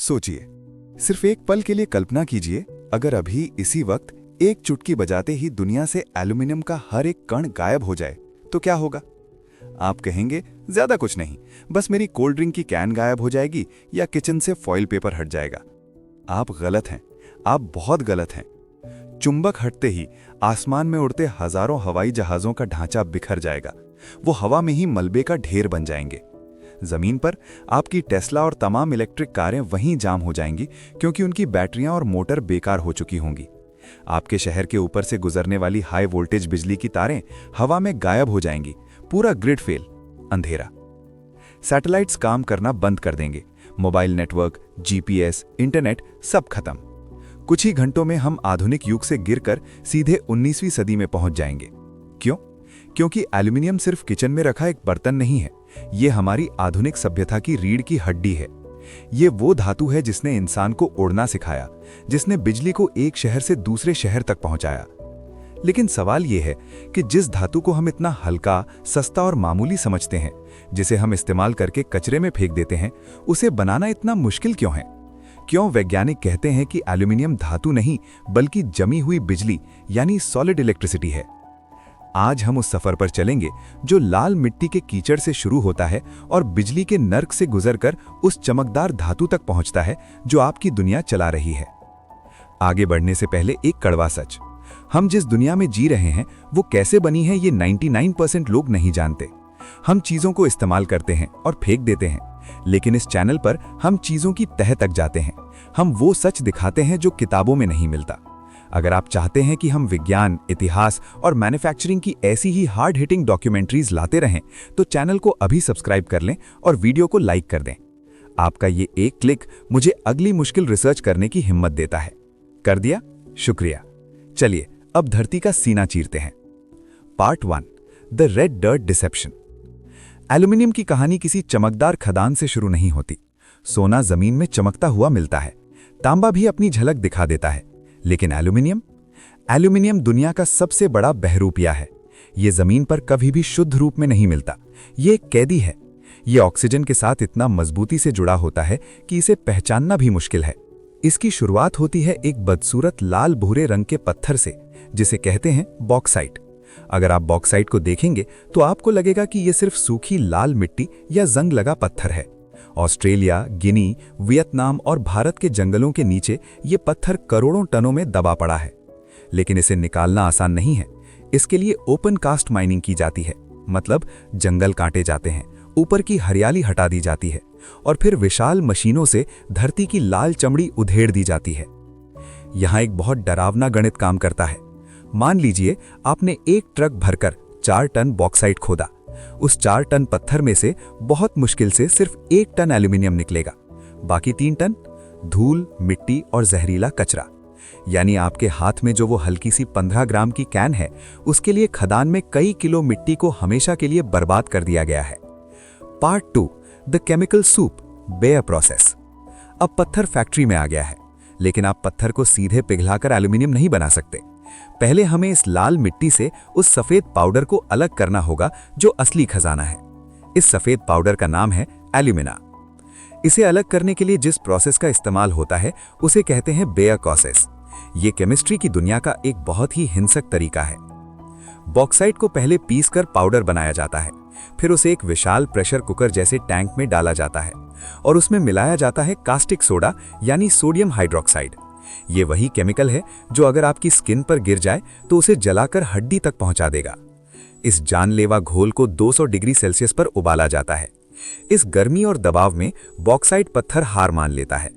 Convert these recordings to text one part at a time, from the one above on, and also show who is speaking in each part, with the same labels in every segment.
Speaker 1: सोचिए, सिर्फ एक पल के लिए कल्पना कीजिए, अगर अभी इसी वक्त एक चुटकी बजाते ही दुनिया से एल्यूमिनियम का हर एक कण गायब हो जाए तो क्या होगा? आप कहेंगे ज्यादा कुछ नहीं, बस मेरी कोल्ड ड्रिंक की कैन गायब हो जाएगी या किचन से फॉइल पेपर हट जाएगा। आप गलत हैं, आप बहुत गलत हैं। चुंबक हटते ही आसमान में उड़ते हजारों हवाई जहाजों का ढांचा बिखर जाएगा, वो हवा में ही मलबे का ढेर बन जाएंगे। जमीन पर आपकी टेस्ला और तमाम इलेक्ट्रिक कारें वहीं जाम हो जाएंगी क्योंकि उनकी बैटरियां और मोटर बेकार हो चुकी होंगी। आपके शहर के ऊपर से गुजरने वाली हाई वोल्टेज बिजली की तारें हवा में गायब हो जाएंगी, पूरा ग्रिड फेल, अंधेरा। सैटेलाइट्स काम करना बंद कर देंगे, मोबाइल नेटवर्क, जीपीएस, इंटरनेट सब खत्म। कुछ ही घंटों में हम आधुनिक युग से गिरकर सीधे 19वीं सदी में पहुंच जाएंगे। क्यों? क्योंकि एल्यूमिनियम सिर्फ किचन में रखा एक बर्तन नहीं है, ये हमारी आधुनिक सभ्यता की रीढ़ की हड्डी है। ये वो धातु है जिसने इंसान को उड़ना सिखाया, जिसने बिजली को एक शहर से दूसरे शहर तक पहुंचाया। लेकिन सवाल ये है कि जिस धातु को हम इतना हल्का, सस्ता और मामूली समझते हैं, जिसे हम इस्तेमाल करके कचरे में फेंक देते हैं, उसे बनाना इतना मुश्किल क्यों है? क्यों वैज्ञानिक कहते हैं कि एल्यूमिनियम धातु नहीं बल्कि जमी हुई बिजली यानी सॉलिड इलेक्ट्रिसिटी है? आज हम उस सफर पर चलेंगे जो लाल मिट्टी के कीचड़ से शुरू होता है और बिजली के नर्क से गुजरकर उस चमकदार धातु तक पहुंचता है जो आपकी दुनिया चला रही है। आगे बढ़ने से पहले एक कड़वा सच, हम जिस दुनिया में जी रहे हैं वो कैसे बनी है ये 99% लोग नहीं जानते। हम चीजों को इस्तेमाल करते हैं और फेंक देते हैं, लेकिन इस चैनल पर हम चीजों की तह तक जाते हैं। हम वो सच दिखाते हैं जो किताबों में नहीं मिलता। अगर आप चाहते हैं कि हम विज्ञान, इतिहास और मैन्युफैक्चरिंग की ऐसी ही हार्ड हिटिंग डॉक्यूमेंट्रीज लाते रहें, तो चैनल को अभी सब्सक्राइब कर लें और वीडियो को लाइक कर दें। आपका ये एक क्लिक मुझे अगली मुश्किल रिसर्च करने की हिम्मत देता है। कर दिया? शुक्रिया। चलिए अब धरती का सीना चीरते हैं। Part 1, the red dirt deception. Aluminium की कहानी किसी चमकदार खदान से शुरू नहीं होती। सोना जमीन में चमकता हुआ मिलता है, तांबा भी अपनी झलक दिखा देता है, लेकिन एल्यूमिनियम दुनिया का सबसे बड़ा बहरूपिया है। ये जमीन पर कभी भी शुद्ध रूप में नहीं मिलता। ये एक कैदी है। ये ऑक्सीजन के साथ इतना मजबूती से जुड़ा होता है कि इसे पहचानना भी मुश्किल है। इसकी शुरुआत होती है एक बदसूरत लाल भूरे रंग के पत्थर से, जिसे कहते हैं बॉक्साइट। अगर आप बॉक्साइट को देखेंगे तो आपको लगेगा कि यह सिर्फ सूखी लाल मिट्टी या जंग लगा पत्थर है। ऑस्ट्रेलिया, गिनी, वियतनाम और भारत के जंगलों के नीचे ये पत्थर करोड़ों टनों में दबा पड़ा है। लेकिन इसे निकालना आसान नहीं है। इसके लिए ओपन कास्ट माइनिंग की जाती है, मतलब जंगल काटे जाते हैं, ऊपर की हरियाली हटा दी जाती है और फिर विशाल मशीनों से धरती की लाल चमड़ी उधेड़ दी जाती है। यहाँ एक बहुत डरावना गणित काम करता है। मान लीजिए आपने एक ट्रक भरकर 4 टन बॉक्साइट खोदा। उस 4 टन पत्थर में से बहुत मुश्किल से सिर्फ 1 टन एल्यूमिनियम निकलेगा। बाकी 3 टन धूल, मिट्टी और जहरीला कचरा। यानी आपके हाथ में जो वो हल्की सी 15 ग्राम की कैन है, उसके लिए खदान में कई किलो मिट्टी को हमेशा के लिए बर्बाद कर दिया गया है। Part 2, the chemical soup, bear process. अब पत्थर फैक्ट्री में आ गया है, लेकिन आप पत्थर को सीधे पिघलाकर एल्यूमिनियम नहीं बना सकते। पहले हमें इस लाल मिट्टी से उस सफेद पाउडर को अलग करना होगा जो असली खजाना है। इस सफेद पाउडर का नाम है एल्यूमिना। इसे अलग करने के लिए जिस प्रोसेस का इस्तेमाल होता है उसे कहते हैं बेयर प्रोसेस। ये केमिस्ट्री की दुनिया का एक बहुत ही हिंसक तरीका है। बॉक्साइट को पहले पीसकर पाउडर बनाया जाता है, फिर उसे एक विशाल प्रेशर कुकर जैसे टैंक में डाला जाता है और उसमें मिलाया जाता है कास्टिक सोडा यानी सोडियम हाइड्रोक्साइड। ये वही केमिकल है जो अगर आपकी स्किन पर गिर जाए तो उसे जलाकर हड्डी तक पहुंचा देगा। इस जानलेवा घोल को 200 डिग्री सेल्सियस पर उबाला जाता है। इस गर्मी और दबाव में बॉक्साइट पत्थर हार मान लेता है।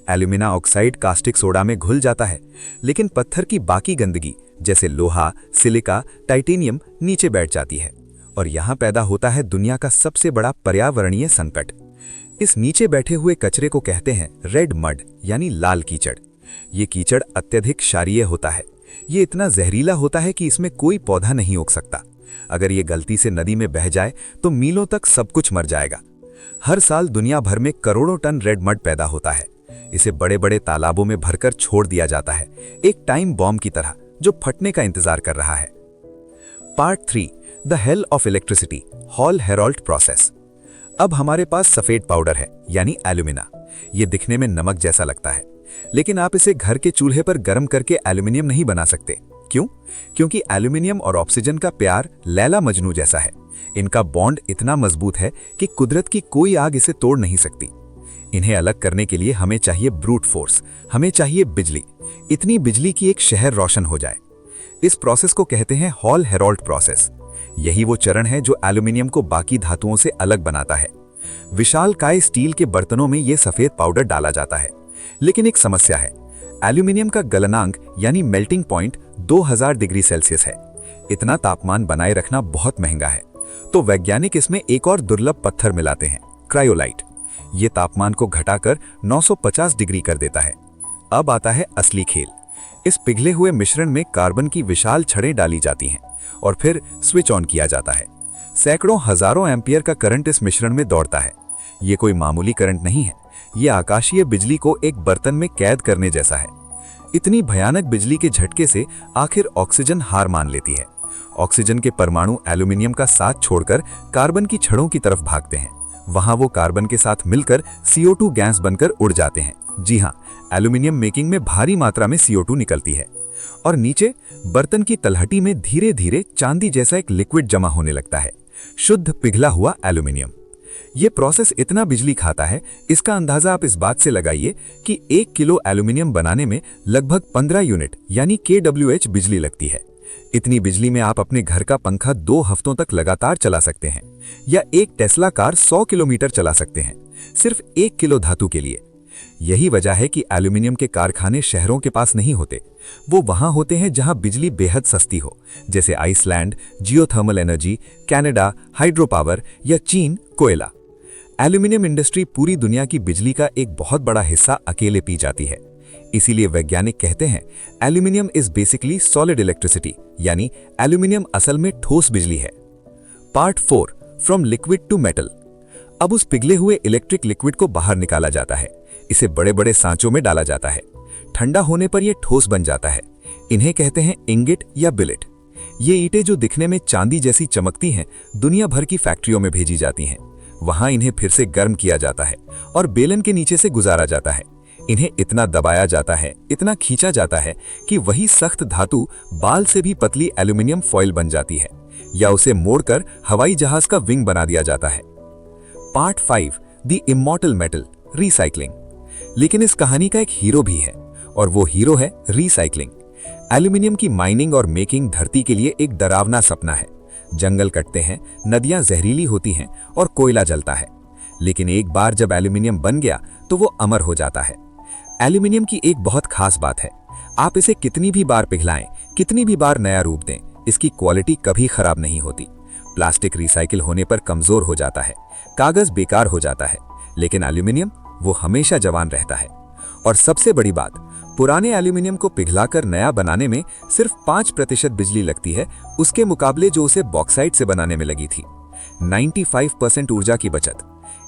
Speaker 1: एल्यूमिना ऑक्साइड कास्टिक सोडा में घुल जाता है, लेकिन पत्थर की बाकी गंदगी जैसे लोहा, सिलिका, टाइटेनियम नीचे बैठ जाती है और यहाँ पैदा होता है दुनिया का सबसे बड़ा पर्यावरणीय संकट। इस नीचे बैठे हुए कचरे को कहते हैं रेड मड यानी लाल कीचड़। ये कीचड़ अत्यधिक क्षारीय होता है। ये इतना जहरीला होता है कि इसमें कोई पौधा नहीं उग सकता। अगर ये गलती से नदी में बह जाए तो मीलों तक सब कुछ मर जाएगा। हर साल दुनिया भर में करोड़ों टन रेड मड पैदा होता है। इसे बड़े बड़े तालाबों में भरकर छोड़ दिया जाता है, एक टाइम बॉम्ब की तरह जो फटने का इंतजार कर रहा है। Part 3, the hell of electricity, hall Harold process. अब हमारे पास सफेद पाउडर है यानी एल्यूमिना। ये दिखने में नमक जैसा लगता है, लेकिन आप इसे घर के चूल्हे पर गर्म करके एल्यूमिनियम नहीं बना सकते। क्यों? क्योंकि एल्यूमिनियम और ऑक्सीजन का प्यार लैला मजनू जैसा है। इनका बॉन्ड इतना मजबूत है कि कुदरत की कोई आग इसे तोड़ नहीं सकती। इन्हें अलग करने के लिए हमें चाहिए ब्रूट फोर्स, हमें चाहिए बिजली, इतनी बिजली की एक शहर रोशन हो जाए। इस प्रोसेस को कहते हैं हॉल हेरोल्ड प्रोसेस। यही वो चरण है जो एल्यूमिनियम को बाकी धातुओं से अलग बनाता है। विशालकाय स्टील के बर्तनों में यह सफेद पाउडर डाला जाता है, लेकिन एक समस्या है। एल्यूमिनियम का गलनांक यानी मेल्टिंग पॉइंट 2000 डिग्री सेल्सियस है। इतना तापमान बनाए रखना बहुत महंगा है, तो वैज्ञानिक इसमें एक और दुर्लभ पत्थर मिलाते हैं, क्रायोलाइट। ये तापमान को घटाकर 950 डिग्री कर देता है। अब आता है असली खेल। इस पिघले हुए मिश्रण में कार्बन की विशाल छड़ें डाली जाती हैं और फिर स्विच ऑन किया जाता है। सैकड़ों हजारों एम्पियर का करंट इस मिश्रण में दौड़ता है। ये कोई मामूली करंट नहीं है, ये आकाशीय बिजली को एक बर्तन में कैद करने जैसा है। इतनी भयानक बिजली के झटके से आखिर ऑक्सीजन हार मान लेती है। ऑक्सीजन के परमाणु एल्यूमिनियम का साथ छोड़कर कार्बन की छड़ों की तरफ भागते हैं। वहां वो कार्बन के साथ मिलकर CO2 गैस बनकर उड़ जाते हैं। जी हां, एल्यूमिनियम मेकिंग में भारी मात्रा में CO2 निकलती है और नीचे बर्तन की तलहटी में धीरे धीरे चांदी जैसा एक लिक्विड जमा होने लगता है, शुद्ध पिघला हुआ एल्यूमिनियम। ये प्रोसेस इतना बिजली खाता है, इसका अंदाजा आप इस बात से लगाइए कि 1 किलो एल्यूमिनियम बनाने में लगभग 15 यूनिट यानी kWh बिजली लगती है। इतनी बिजली में आप अपने घर का पंखा 2 हफ्तों तक लगातार चला सकते हैं, या एक टेस्ला कार 100 किलोमीटर चला सकते हैं, सिर्फ 1 किलो धातु के लिए। यही वजह है कि एल्यूमिनियम के कारखाने शहरों के पास नहीं होते, वो वहां होते हैं जहां बिजली बेहद सस्ती हो, जैसे Iceland, geothermal energy, Canada, hydro power या चीन, कोयला। एल्यूमिनियम इंडस्ट्री पूरी दुनिया की बिजली का एक बहुत बड़ा हिस्सा अकेले पी जाती है। इसीलिए वैज्ञानिक कहते हैं aluminium is basically solid electricity, यानी एल्यूमिनियम असल में ठोस बिजली है। Part 4, from liquid to metal. अब उस पिघले हुए इलेक्ट्रिक लिक्विड को बाहर निकाला जाता है। इसे बड़े बड़े सांचों में डाला जाता है। ठंडा होने पर यह ठोस बन जाता है। इन्हें कहते हैं इंगिट या बिलेट। ये ईंटें जो दिखने में चांदी जैसी चमकती हैं, दुनिया भर की फैक्ट्रियों में भेजी जाती हैं। वहां इन्हें फिर से गर्म किया जाता है और बेलन के नीचे से गुजारा जाता है। इन्हें इतना दबाया जाता है, इतना खींचा जाता है कि वही सख्त धातु बाल से भी पतली एल्यूमिनियम फॉइल बन जाती है, या उसे मोड़कर हवाई जहाज का विंग बना दिया जाता है। Part 5, the immortal metal, recycling. लेकिन इस कहानी का एक हीरो भी है, और वो हीरो है रिसाइकलिंग। एल्यूमिनियम की माइनिंग और मेकिंग धरती के लिए एक डरावना सपना है। जंगल कटते हैं, नदियां जहरीली होती हैं और कोयला जलता है। लेकिन एक बार जब एल्यूमिनियम बन गया तो वो अमर हो जाता है। एल्यूमिनियम की एक बहुत खास बात है, आप इसे कितनी भी बार पिघलाएं, कितनी भी बार नया रूप दें, इसकी क्वालिटी कभी खराब नहीं होती। प्लास्टिक रिसाइकिल होने पर कमजोर हो जाता है, कागज बेकार हो जाता है, लेकिन एल्यूमिनियम वो हमेशा जवान रहता है। और सबसे बड़ी बात, पुराने एल्यूमिनियम को पिघलाकर नया बनाने में सिर्फ 5% बिजली लगती है, उसके मुकाबले जो उसे बॉक्साइट से बनाने में लगी थी। 95% ऊर्जा की बचत।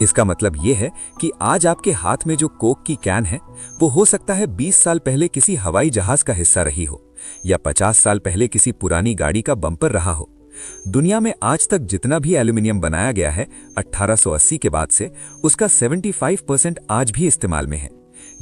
Speaker 1: इसका मतलब यह है कि आज आपके हाथ में जो कोक की कैन है, वो हो सकता है 20 साल पहले किसी हवाई जहाज का हिस्सा रही हो, या 50 साल पहले किसी पुरानी गाड़ी का बम्पर रहा हो। दुनिया में आज तक जितना भी एल्यूमिनियम बनाया गया है 1880 के बाद से, उसका 75% आज भी इस्तेमाल में है।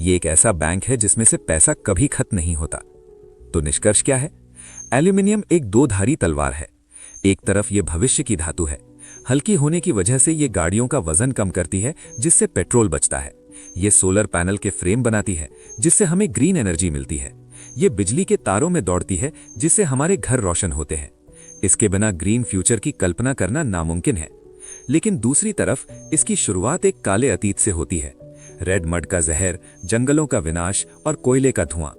Speaker 1: ये एक ऐसा बैंक है जिसमें से पैसा कभी खत्म नहीं होता। तो निष्कर्ष क्या है? एल्यूमिनियम एक दो-धारी तलवार है। एक तरफ ये भविष्य की धातु है। हल्की होने की वजह से ये गाड़ियों का वजन कम करती है, जिससे पेट्रोल बचता है। ये सोलर पैनल के फ्रेम बनाती है, जिससे हमें ग्रीन एनर्जी मिलती है। ये बिजली के तारों में दौड़ती है, जिससे हमारे घर रोशन होते हैं। इसके बिना ग्रीन फ्यूचर की कल्पना करना नामुमकिन है। लेकिन दूसरी तरफ इसकी शुरुआत एक काले अतीत से होती है। रेड मड का जहर, जंगलों का विनाश और कोयले का धुआं।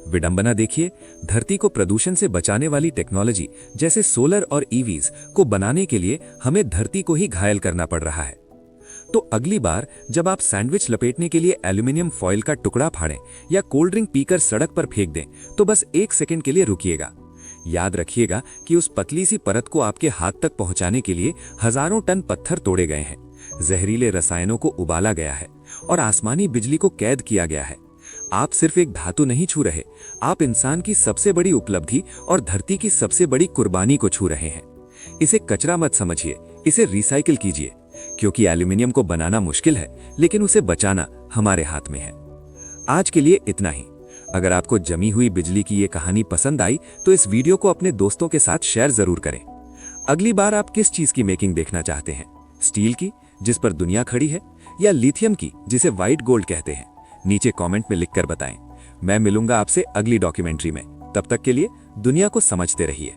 Speaker 1: विडंबना देखिए, धरती को प्रदूषण से बचाने वाली टेक्नोलॉजी जैसे सोलर और ईवीज को बनाने के लिए हमें धरती को ही घायल करना पड़ रहा है। तो अगली बार जब आप सैंडविच लपेटने के लिए एल्यूमिनियम फॉइल का टुकड़ा फाड़ें या कोल्ड ड्रिंक पीकर सड़क पर फेंक दें, तो बस 1 सेकंड के लिए रुकिएगा। याद रखिएगा कि उस पतली सी परत को आपके हाथ तक पहुंचाने के लिए हजारों टन पत्थर तोड़े गए हैं, जहरीले रसायनों को उबाला गया है और आसमानी बिजली को कैद किया गया है। आप सिर्फ एक धातु नहीं छू रहे, आप इंसान की सबसे बड़ी उपलब्धि और धरती की सबसे बड़ी कुर्बानी को छू रहे हैं। इसे कचरा मत समझिए, इसे रिसाइकिल कीजिए, क्योंकि एल्यूमिनियम को बनाना मुश्किल है, लेकिन उसे बचाना
Speaker 2: हमारे हाथ में है। आज के लिए इतना ही। अगर आपको जमी हुई बिजली की ये कहानी पसंद आई तो इस वीडियो को अपने दोस्तों के साथ शेयर जरूर करें। अगली बार आप किस चीज की मेकिंग देखना चाहते हैं? स्टील की, जिस पर दुनिया खड़ी है, या लिथियम की, जिसे व्हाइट गोल्ड कहते हैं? नीचे कमेंट में लिखकर बताएं। मैं मिलूंगा आपसे अगली डॉक्यूमेंट्री में। तब तक के लिए दुनिया को समझते रहिए।